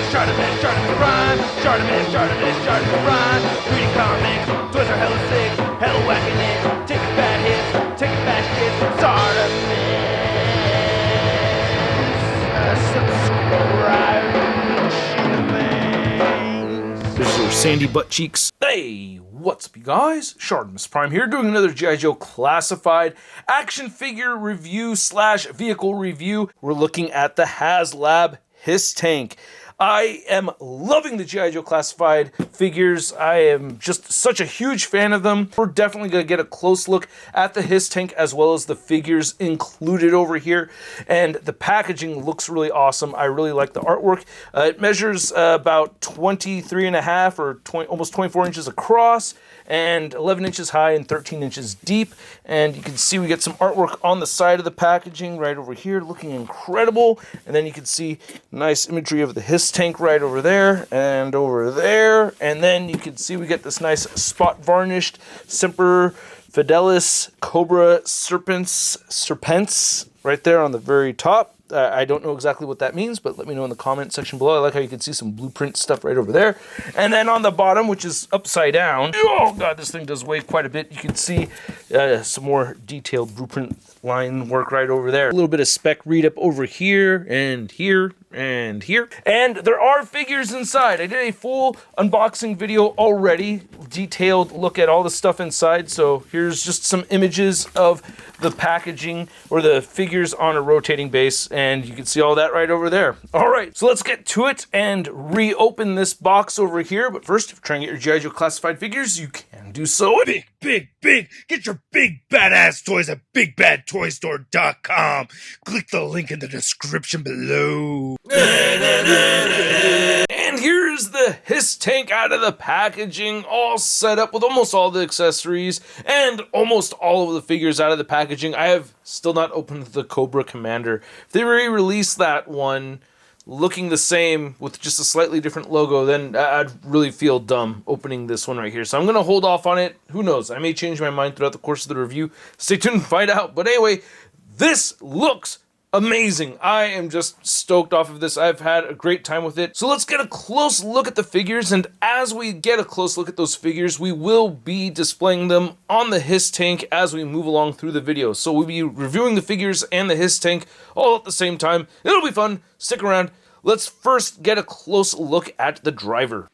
ShartimusPrime, ShartimusPrime. Reading comics, toys are hella sick, hella whacking it. Taking bad hits, taking bad shit. Subscribe. This is your sandy butt cheeks. Hey, what's up, you guys? ShartimusPrime here, doing another G.I. Joe Classified action figure review slash vehicle review. We're looking at the Haslab HISS tank. I am loving the G.I. Joe Classified figures. I am just such a huge fan of them. We're definitely going to get a close look at the HISS tank as well as the figures included over here. And the packaging looks really awesome. I really like the artwork. It measures about 23.5 or almost 24 inches across and 11 inches high and 13 inches deep. And you can see we get some artwork on the side of the packaging right over here, looking incredible. And then you can see nice imagery of the HISS tank right over there and over there. And then you can see we get this nice spot varnished Semper Fidelis Cobra serpents right there on the very top. I don't know exactly what that means, but let me know in the comment section below. I like how you can see some blueprint stuff right over there. And then on the bottom, which is upside down, oh god, this thing does weigh quite a bit. You can see some more detailed blueprint line work right over there. A little bit of spec read up over here and here and here. And there are figures inside. I did a full unboxing video already, detailed look at all the stuff inside. So here's just some images of the packaging or the figures on a rotating base, and you can see all that right over there. All right, so let's get to it and reopen this box over here. But first, if you're trying to get your G.I. Joe Classified figures, you can do so. Big! Get your big badass toys at BigBadToyStore.com. Click the link in the description below. And here's the HISS tank out of the packaging, all set up with almost all the accessories and almost all of the figures out of the packaging. I have still not opened the Cobra Commander. If they re-release that one looking the same with just a slightly different logo, then I'd really feel dumb opening this one right here. So I'm going to hold off on it. Who knows? I may change my mind throughout the course of the review. Stay tuned and find out. But anyway, this looks amazing. I am just stoked off of this. I've had a great time with it. So let's get a close look at the figures, and as we get a close look at those figures, we will be displaying them on the HISS tank as we move along through the video. So we'll be reviewing the figures and the HISS tank all at the same time. It'll be fun. Stick around. Let's first get a close look at the driver.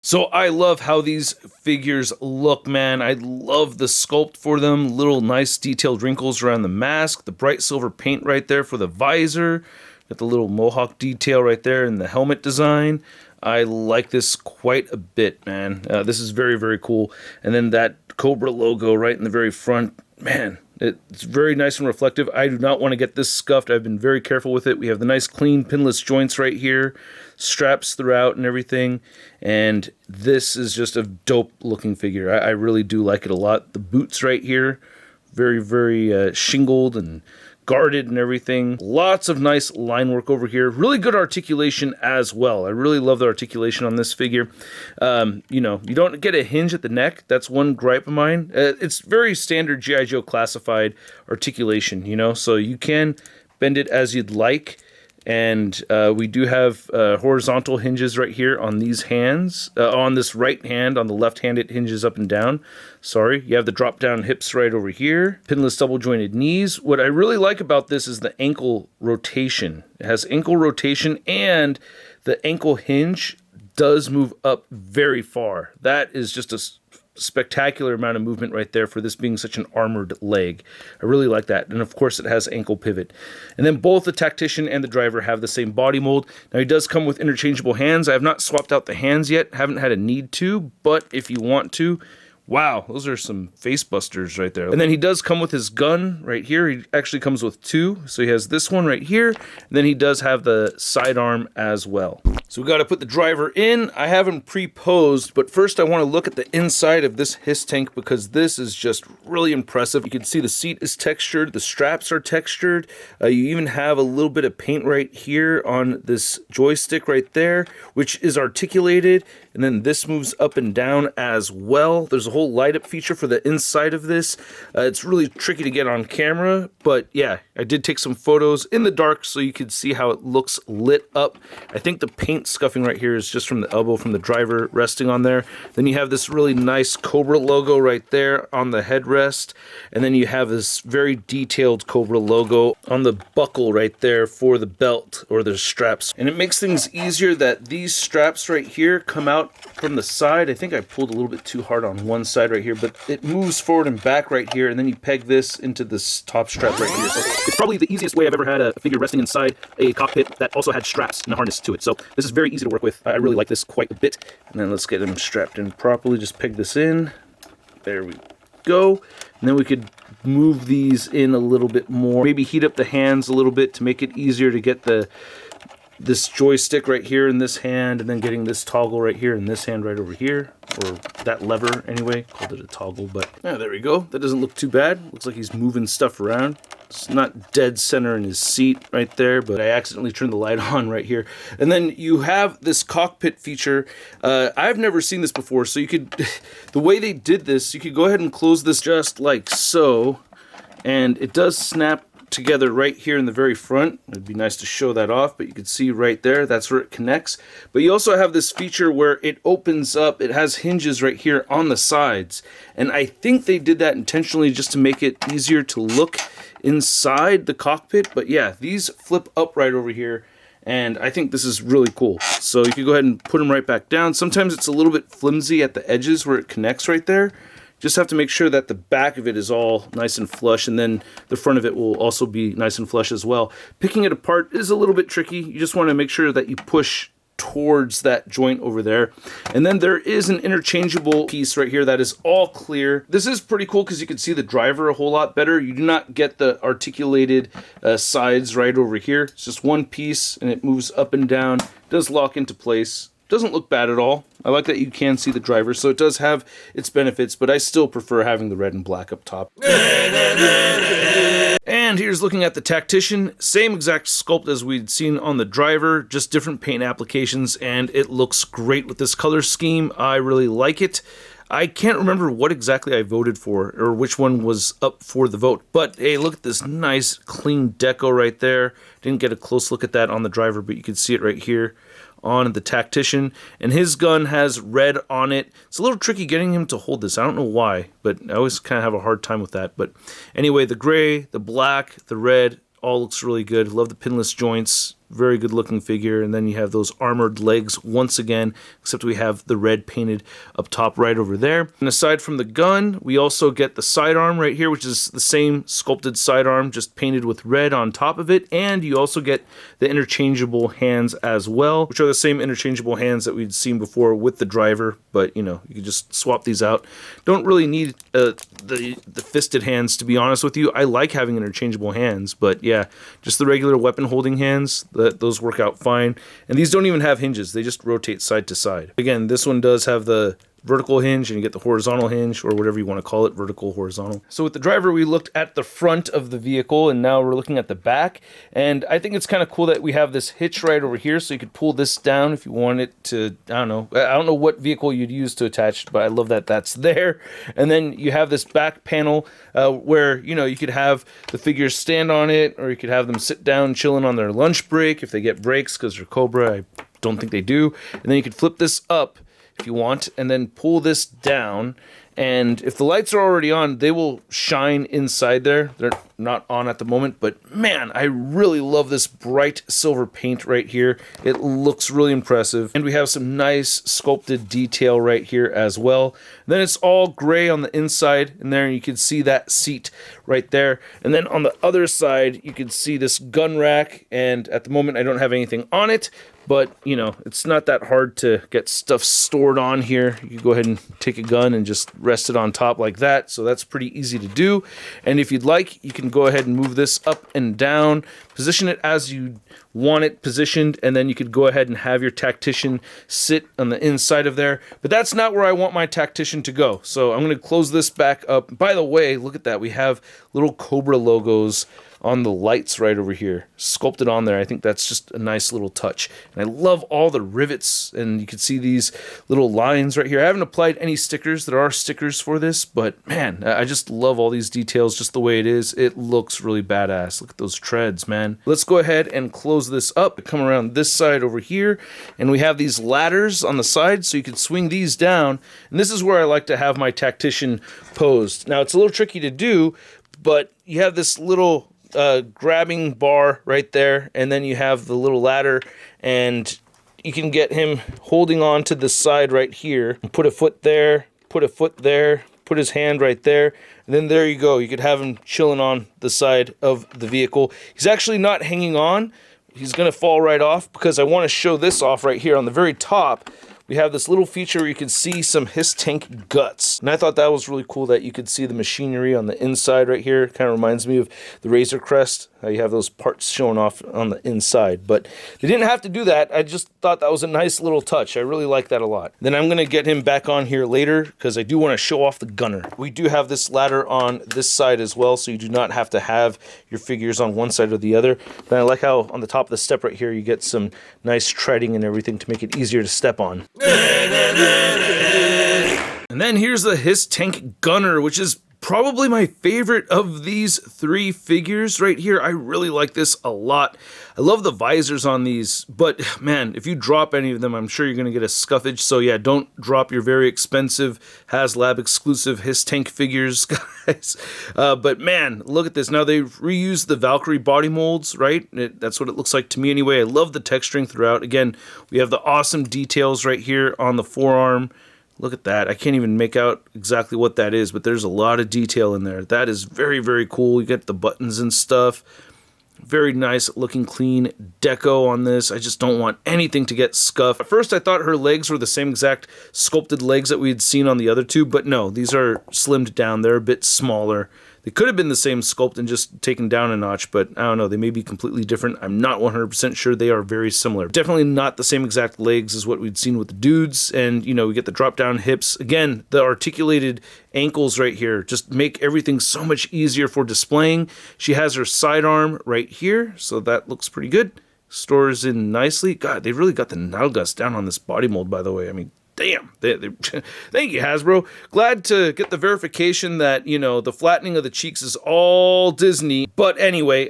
So I love how these figures look, man. I love the sculpt for them. Little nice detailed wrinkles around the mask. The bright silver paint right there for the visor. Got the little mohawk detail right there in the helmet design. I like this quite a bit, man. This is very, very cool. And then that Cobra logo right in the very front. Man, it's very nice and reflective. I do not want to get this scuffed. I've been very careful with it. We have the nice clean pinless joints right here, straps throughout and everything. And this is just a dope looking figure. I really do like it a lot. The boots right here, very, very shingled and guarded and everything. Lots of nice line work over here. Really good articulation as well. I really love the articulation on this figure. You know, you don't get a hinge at the neck. That's one gripe of mine. It's very standard G.I. Joe Classified articulation, you know, so you can bend it as you'd like. And we do have horizontal hinges right here on these hands. On this right hand, on the left hand, it hinges up and down. Sorry, you have the drop down hips right over here. Pinless double jointed knees. What I really like about this is the ankle rotation. It has ankle rotation, and the ankle hinge does move up very far. That is just a spectacular amount of movement right there for this being such an armored leg. I really like that. And of course it has ankle pivot. And then both the Tactician and the driver have the same body mold. Now he does come with interchangeable hands. I have not swapped out the hands yet. Haven't had a need to, but if you want to, wow, those are some face busters right there. And then he does come with his gun right here. He actually comes with two. So he has this one right here. And then he does have the sidearm as well. So we got to put the driver in. I have him pre-posed, but first I want to look at the inside of this HISS tank because this is just really impressive. You can see the seat is textured, the straps are textured. You even have a little bit of paint right here on this joystick right there, which is articulated, and then this moves up and down as well. There's a whole light up feature for the inside of this. It's really tricky to get on camera, but yeah, I did take some photos in the dark so you could see how it looks lit up. I think the paint scuffing right here is just from the elbow from the driver resting on there. Then you have this really nice Cobra logo right there on the headrest, and then you have this very detailed Cobra logo on the buckle right there for the belt or the straps. And it makes things easier that these straps right here come out from the side. I think I pulled a little bit too hard on one side right here, but it moves forward and back right here, and then you peg this into this top strap right here. So it's probably the easiest way I've ever had a figure resting inside a cockpit that also had straps and a harness to it. So this is very easy to work with. I really like this quite a bit. And then let's get them strapped in properly. Just peg this in. There we go. And then we could move these in a little bit more. Maybe heat up the hands a little bit to make it easier to get this joystick right here in this hand, and then getting this toggle right here in this hand right over here, or that lever anyway. Called it a toggle, but yeah, there we go. That doesn't look too bad. Looks like he's moving stuff around. It's not dead center in his seat right there, but I accidentally turned the light on right here. And then you have this cockpit feature. I've never seen this before, so you could, the way they did this, you could go ahead and close this just like so, and it does snap together right here in the very front. It'd be nice to show that off, but you can see right there, that's where it connects. But you also have this feature where it opens up. It has hinges right here on the sides, and I think they did that intentionally just to make it easier to look inside the cockpit. But yeah, these flip up right over here, and I think this is really cool. So you can go ahead and put them right back down. Sometimes it's a little bit flimsy at the edges where it connects right there. Just have to make sure that the back of it is all nice and flush, and then the front of it will also be nice and flush as well. Picking it apart is a little bit tricky. You just want to make sure that you push towards that joint over there. And then there is an interchangeable piece right here that is all clear. This is pretty cool because you can see the driver a whole lot better. You do not get the articulated sides right over here. It's just one piece, and it moves up and down. It does lock into place. Doesn't look bad at all. I like that you can see the driver, so it does have its benefits, but I still prefer having the red and black up top. And here's looking at the Tactician. Same exact sculpt as we'd seen on the driver, just different paint applications, and it looks great with this color scheme. I really like it. I can't remember what exactly I voted for, or which one was up for the vote, but hey, look at this nice clean deco right there. Didn't get a close look at that on the driver, but you can see it right here on the Tactician, and his gun has red on it. It's a little tricky getting him to hold this. I don't know why, but I always kind of have a hard time with that. But anyway, the gray, the black, the red, all looks really good. Love the pinless joints. Very good looking figure. And then you have those armored legs once again, except we have the red painted up top right over there. And aside from the gun, we also get the sidearm right here, which is the same sculpted sidearm, just painted with red on top of it. And you also get the interchangeable hands as well, which are the same interchangeable hands that we'd seen before with the driver. But, you know, you can just swap these out. Don't really need the fisted hands, to be honest with you. I like having interchangeable hands, but yeah, just the regular weapon holding hands, those work out fine. And these don't even have hinges. They just rotate side to side. Again, this one does have the vertical hinge, and you get the horizontal hinge, or whatever you want to call it, vertical, horizontal. So with the driver, we looked at the front of the vehicle, and now we're looking at the back. And I think it's kind of cool that we have this hitch right over here, so you could pull this down if you want it to, I don't know what vehicle you'd use to attach, but I love that that's there. And then you have this back panel where, you know, you could have the figures stand on it, or you could have them sit down chilling on their lunch break if they get breaks, because they're Cobra. I don't think they do. And then you could flip this up if you want, and then pull this down, and if the lights are already on, they will shine inside there. They're not on at the moment, but man, I really love this bright silver paint right here. It looks really impressive, and we have some nice sculpted detail right here as well. Then it's all gray on the inside, and there you can see that seat right there. And then on the other side, you can see this gun rack, and at the moment I don't have anything on it, but, you know, it's not that hard to get stuff stored on here. You can go ahead and take a gun and just rest it on top like that. So that's pretty easy to do. And if you'd like, you can go ahead and move this up and down, position it as you want it positioned, and then you could go ahead and have your Tactician sit on the inside of there. But that's not where I want my Tactician to go. So I'm going to close this back up. By the way, look at that. We have little Cobra logos on the lights right over here, sculpted on there. I think that's just a nice little touch. And I love all the rivets, and you can see these little lines right here. I haven't applied any stickers. There are stickers for this, but man, I just love all these details just the way it is. It looks really badass. Look at those treads, man. Let's go ahead and close this up. Come around this side over here, and we have these ladders on the side, so you can swing these down. And this is where I like to have my Tactician posed. Now, it's a little tricky to do, but you have this little grabbing bar right there, and then you have the little ladder, and you can get him holding on to the side right here. Put a foot there, put a foot there, put his hand right there, and then there you go. You could have him chilling on the side of the vehicle. He's actually not hanging on. He's gonna fall right off, because I want to show this off right here on the very top. We have this little feature where you can see some HISS tank guts. And I thought that was really cool that you could see the machinery on the inside right here. Kind of reminds me of the Razor Crest, how you have those parts showing off on the inside. But they didn't have to do that. I just thought that was a nice little touch. I really like that a lot. Then I'm going to get him back on here later, because I do want to show off the gunner. We do have this ladder on this side as well, so you do not have to have your figures on one side or the other. And I like how on the top of the step right here, you get some nice treading and everything to make it easier to step on. And then here's the HISS tank gunner, which is probably my favorite of these three figures right here. I really like this a lot. I love the visors on these, but man, if you drop any of them, I'm sure you're going to get a scuffage. So yeah, don't drop your very expensive Haslab exclusive HISS tank figures, guys. But man, look at this. Now they've reused the Valkyrie body molds, right? That's what it looks like to me anyway. I love the texturing throughout. Again, we have the awesome details right here on the forearm. Look at that. I can't even make out exactly what that is, but there's a lot of detail in there. That is very, very cool. You get the buttons and stuff. Very nice looking clean deco on this. I just don't want anything to get scuffed. At first I thought her legs were the same exact sculpted legs that we had seen on the other two, but no, these are slimmed down. They're a bit smaller. They could have been the same sculpt and just taken down a notch, but I don't know, they may be completely different. I'm not 100% sure. They are very similar. Definitely not the same exact legs as what we'd seen with the dudes, and you know, we get the drop down hips. Again, the articulated ankles right here just make everything so much easier for displaying. She has her sidearm right here, so that looks pretty good. Stores in nicely. God, they really got the nalgas down on this body mold, by the way. I mean, damn. Thank you, Hasbro. Glad to get the verification that, you know, the flattening of the cheeks is all Disney. But anyway,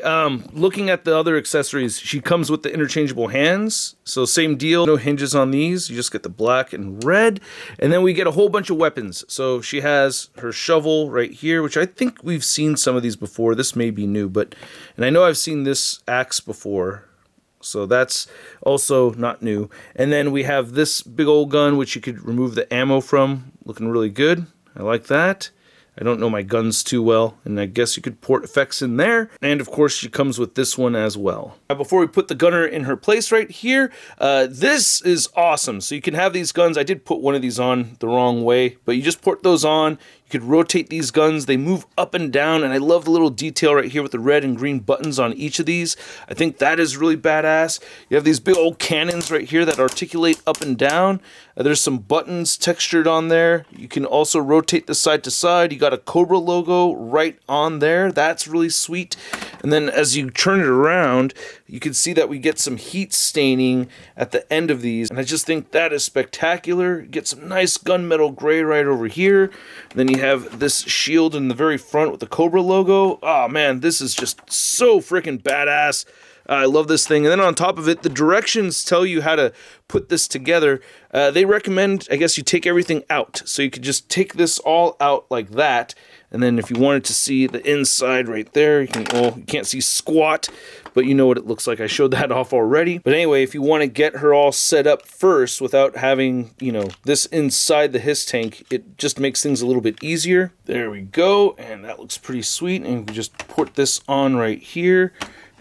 looking at the other accessories, she comes with the interchangeable hands. So same deal, no hinges on these. You just get the black and red. And then we get a whole bunch of weapons. So she has her shovel right here, which I think we've seen some of these before. This may be new, and I know I've seen this axe before. So that's also not new. And then we have this big old gun, which you could remove the ammo from. Looking really good. I like that. I don't know my guns too well, and I guess you could port effects in there. And of course, she comes with this one as well. Now, before we put the gunner in her place right here, this is awesome. So you can have these guns. I did put one of these on the wrong way, but you just port those on. You could rotate these guns. They move up and down, and I love the little detail right here with the red and green buttons on each of these. I think that is really badass. You have these big old cannons right here that articulate up and down. There's some buttons textured on there. You can also rotate this side to side. You got a Cobra logo right on there. That's really sweet. And then as you turn it around, you can see that we get some heat staining at the end of these. And I just think that is spectacular. Get some nice gunmetal gray right over here. And then you have this shield in the very front with the Cobra logo. Oh man, this is just so freaking badass. I love this thing. And then on top of it, the directions tell you how to put this together. They recommend, I guess, you take everything out. So you could just take this all out like that. And then if you wanted to see the inside right there, you can, well, you can't see squat, but you know what it looks like. I showed that off already. But anyway, if you want to get her all set up first without having, you know, this inside the HISS tank, it just makes things a little bit easier. There we go. And that looks pretty sweet. And you can just put this on right here.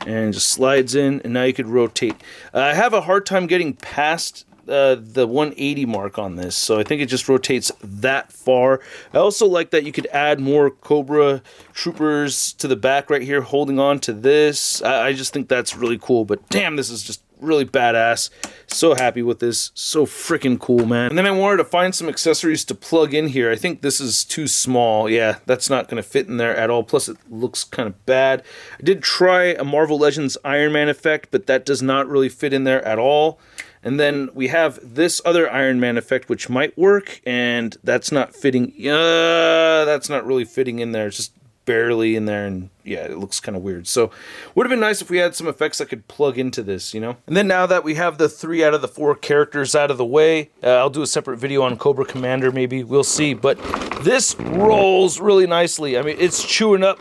And just slides in, and now you could rotate. I have a hard time getting past the 180 mark on this, so I think it just rotates that far. I also like that you could add more Cobra troopers to the back right here holding on to this. I just think that's really cool, but damn, this is just really badass. So happy with this. So freaking cool, man. And then I wanted to find some accessories to plug in here. I think this is too small. Yeah, that's not going to fit in there at all. Plus, it looks kind of bad. I did try a Marvel Legends Iron Man effect, but that does not really fit in there at all. And then we have this other Iron Man effect, which might work, and that's not fitting. That's not really fitting in there. It's just barely in there, and yeah, it looks kind of weird. So would have been nice if we had some effects that could plug into this, you know. And then now that we have the 3 out of the 4 characters out of the way, I'll do a separate video on Cobra Commander, maybe, we'll see. But this rolls really nicely. I mean, it's chewing up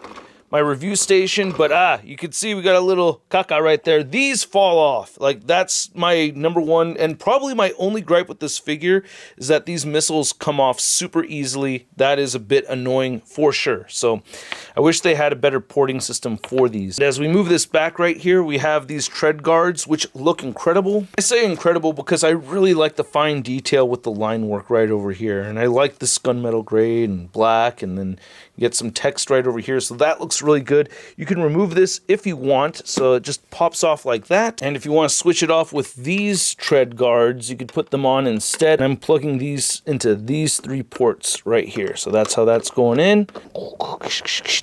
my review station, but you can see we got a little caca right there. These fall off. Like, that's my number one and probably my only gripe with this figure, is that these missiles come off super easily. That is a bit annoying for sure. So I wish they had a better porting system for these. As we move this back right here, we have these tread guards, which look incredible. I say incredible because I really like the fine detail with the line work right over here, and I like this gunmetal gray and black, and then you get some text right over here, so that looks really good. You can remove this if you want, so it just pops off like that. And if you want to switch it off with these tread guards, you could put them on instead. I'm plugging these into these 3 ports right here, so that's how that's going in.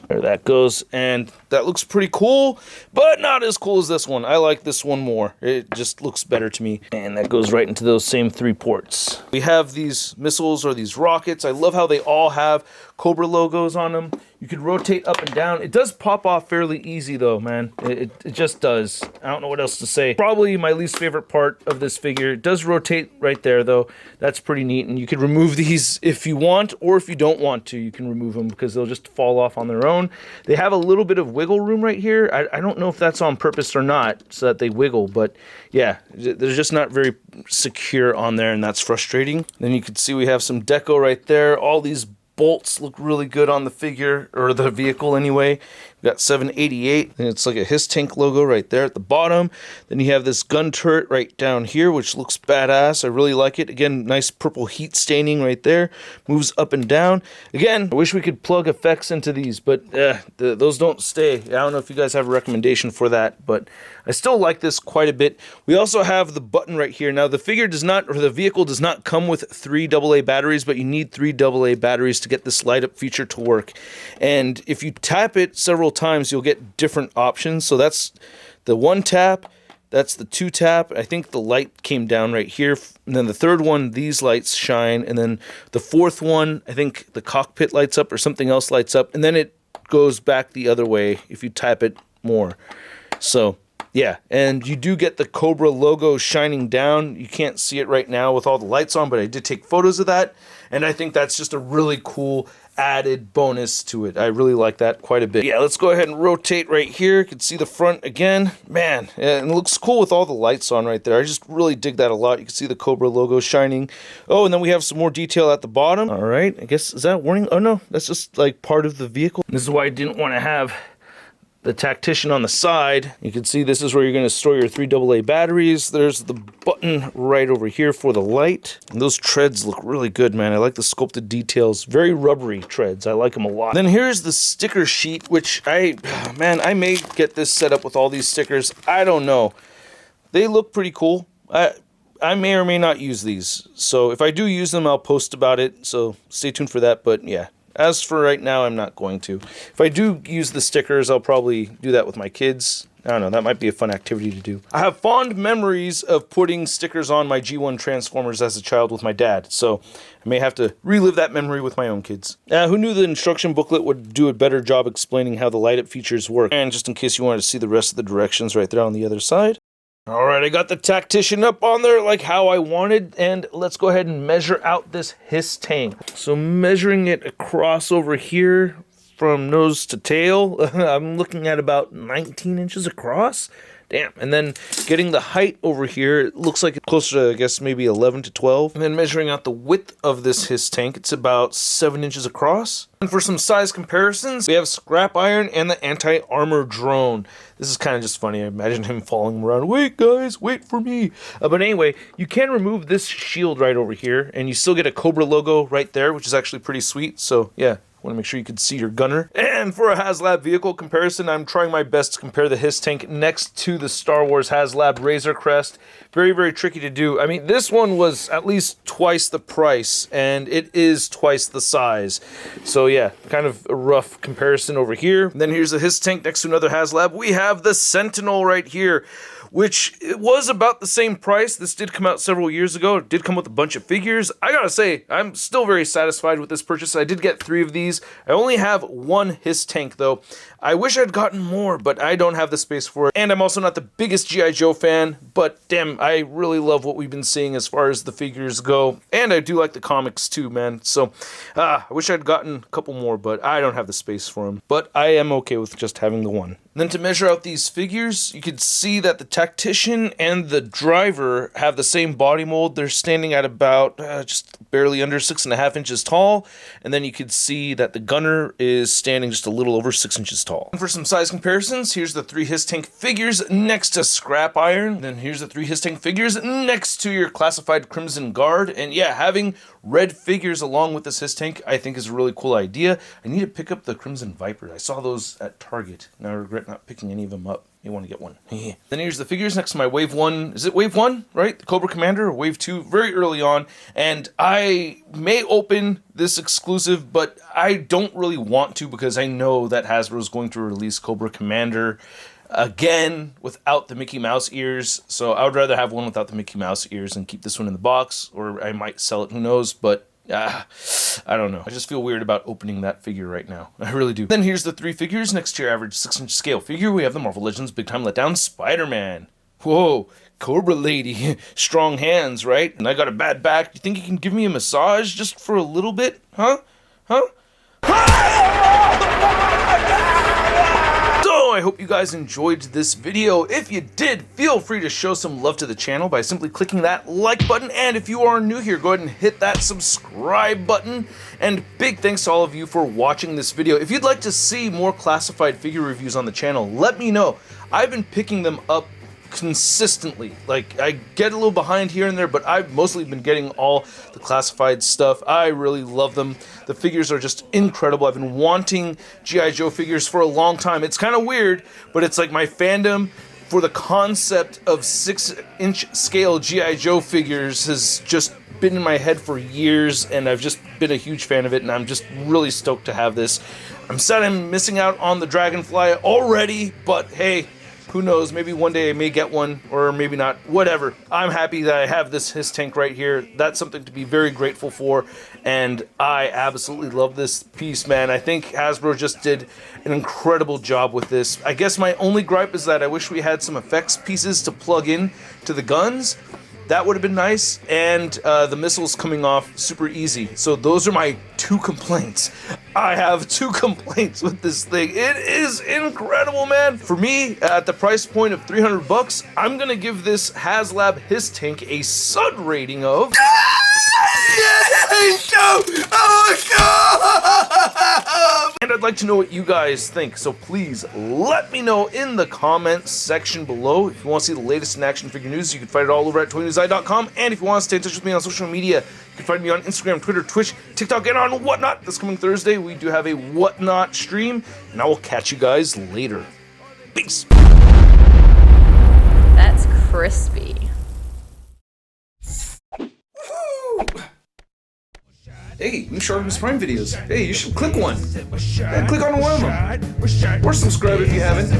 There that goes, and that looks pretty cool, but not as cool as this one. I like this one more. It just looks better to me, and that goes right into those same 3 ports. We have these missiles or these rockets. I love how they all have Cobra logos on them. You could rotate up and down. It does pop off fairly easy though, man. It just does. I don't know what else to say. Probably my least favorite part of this figure. It does rotate right there though. That's pretty neat, and you could remove these if you want, or if you don't want to, you can remove them because they'll just fall off on their own. They have a little bit of wiggle room right here. I don't know if that's on purpose or not, so that they wiggle, but yeah, they're just not very secure on there, and that's frustrating. Then you can see we have some deco right there. All these bolts look really good on the figure, or the vehicle anyway. We've got 788, and it's like a HISS tank logo right there at the bottom. Then you have this gun turret right down here, which looks badass. I really like it. Again, nice purple heat staining right there. Moves up and down. Again, I wish we could plug effects into these, but those don't stay. I don't know if you guys have a recommendation for that, but I still like this quite a bit. We also have the button right here. Now, the figure does not, or the vehicle does not come with 3 AA batteries, but you need 3 AA batteries to get this light up feature to work. And if you tap it several times, you'll get different options. So that's the 1 tap, that's the 2 tap. I think the light came down right here. And then the 3rd one, these lights shine. And then the 4th one, I think the cockpit lights up or something else lights up. And then it goes back the other way if you tap it more. So yeah, and you do get the Cobra logo shining down. You can't see it right now with all the lights on, but I did take photos of that, and I think that's just a really cool added bonus to it. I really like that quite a bit. Yeah, let's go ahead and rotate right here. You can see the front again. Man, and it looks cool with all the lights on right there. I just really dig that a lot. You can see the Cobra logo shining. Oh, and then we have some more detail at the bottom. All right, I guess, is that warning? Oh no, that's just like part of the vehicle. This is why I didn't want to have the Tactician on the side. You can see this is where you're going to store your 3 AA batteries. There's the button right over here for the light. And those treads look really good, man. I like the sculpted details. Very rubbery treads. I like them a lot. Then here's the sticker sheet, which I may get this set up with all these stickers. I don't know. They look pretty cool. I may or may not use these. So if I do use them, I'll post about it. So stay tuned for that. But yeah. As for right now, I'm not going to. If I do use the stickers, I'll probably do that with my kids. I don't know, that might be a fun activity to do. I have fond memories of putting stickers on my G1 Transformers as a child with my dad, so I may have to relive that memory with my own kids. Who knew the instruction booklet would do a better job explaining how the light-up features work? And just in case you wanted to see the rest of the directions right there on the other side. Alright, I got the Tactician up on there like how I wanted, and let's go ahead and measure out this HISS tank. So measuring it across over here from nose to tail, I'm looking at about 19 inches across. Damn. And then getting the height over here, it looks like it's closer to, I guess, maybe 11 to 12. And then measuring out the width of this HISS tank, it's about 7 inches across. And for some size comparisons, we have scrap iron and the anti-armor drone. This is kind of just funny. I imagine him following around. Wait, guys, wait for me. But anyway, you can remove this shield right over here, and you still get a Cobra logo right there, which is actually pretty sweet. So, yeah. Want to make sure you can see your gunner. And for a Haslab vehicle comparison, I'm trying my best to compare the HISS tank next to the Star Wars Haslab Razor Crest. Very, very tricky to do. I mean, this one was at least twice the price, and it is twice the size. So yeah, kind of a rough comparison over here. And then here's the HISS tank next to another Haslab. We have the Sentinel right here, which it was about the same price. This did come out several years ago. It did come with a bunch of figures. I gotta say, I'm still very satisfied with this purchase. I did get 3 of these. I only have 1 HISS tank though. I wish I'd gotten more, but I don't have the space for it. And I'm also not the biggest G.I. Joe fan, but damn, I really love what we've been seeing as far as the figures go. And I do like the comics too, man. So, I wish I'd gotten a couple more, but I don't have the space for them. But I am okay with just having the 1. And then to measure out these figures, you can see that the Tactician and the driver have the same body mold. They're standing at about just barely under 6.5 inches tall. And then you can see that the gunner is standing just a little over 6 inches tall. And for some size comparisons, here's the 3 HISS tank figures next to scrap iron. Then here's the 3 HISS tank figures next to your classified Crimson Guard. And yeah, having red figures along with this HISS tank, I think is a really cool idea. I need to pick up the Crimson Viper. I saw those at Target. Now I regret not picking any of them up. You want to get one. Then here's the figures next to my Wave 1. Is it Wave 1, right? The Cobra Commander, or Wave 2, very early on. And I may open this exclusive, but I don't really want to because I know that Hasbro is going to release Cobra Commander again without the Mickey Mouse ears. So I would rather have one without the Mickey Mouse ears and keep this one in the box, or I might sell it, who knows, but I don't know. I just feel weird about opening that figure right now. I really do. Then here's the 3 figures next to your average 6-inch scale figure. We have the Marvel Legends Big Time Letdown Spider-Man. Whoa, Cobra lady. Strong hands, right? And I got a bad back. Do you think you can give me a massage just for a little bit? Huh? So I hope you guys enjoyed this video. If you did, feel free to show some love to the channel by simply clicking that like button. And if you are new here, go ahead and hit that subscribe button. And big thanks to all of you for watching this video. If you'd like to see more classified figure reviews on the channel, let me know. I've been picking them up consistently. Like, I get a little behind here and there, but I've mostly been getting all the classified stuff. I really love them. The figures are just incredible. I've been wanting G.I. Joe figures for a long time. It's kind of weird, but it's like my fandom for the concept of 6-inch scale G.I. Joe figures has just been in my head for years, and I've just been a huge fan of it, and I'm just really stoked to have this. I'm sad I'm missing out on the Dragonfly already, but hey, who knows, maybe one day I may get one, or maybe not, whatever. I'm happy that I have this HISS tank right here. That's something to be very grateful for, and I absolutely love this piece, man. I think Hasbro just did an incredible job with this. I guess my only gripe is that I wish we had some effects pieces to plug in to the guns. That would have been nice, and the missiles coming off super easy. So those are my 2 complaints. I have 2 complaints with this thing. It is incredible, man. For me, at the price point of $300, I'm gonna give this Haslab HISS tank a SUD rating of... And I'd like to know what you guys think, so please let me know in the comments section below. If you want to see the latest in action figure news, you can find it all over at toynewseye.com. And if you want to stay in touch with me on social media, you can find me on Instagram, Twitter, Twitch, TikTok, and on Whatnot. This coming Thursday, we do have a Whatnot stream, and I will catch you guys later. Peace. That's crispy. Hey, new ShartimusPrime videos. Hey, you should click one. Yeah, click on one of them. Or subscribe if you haven't.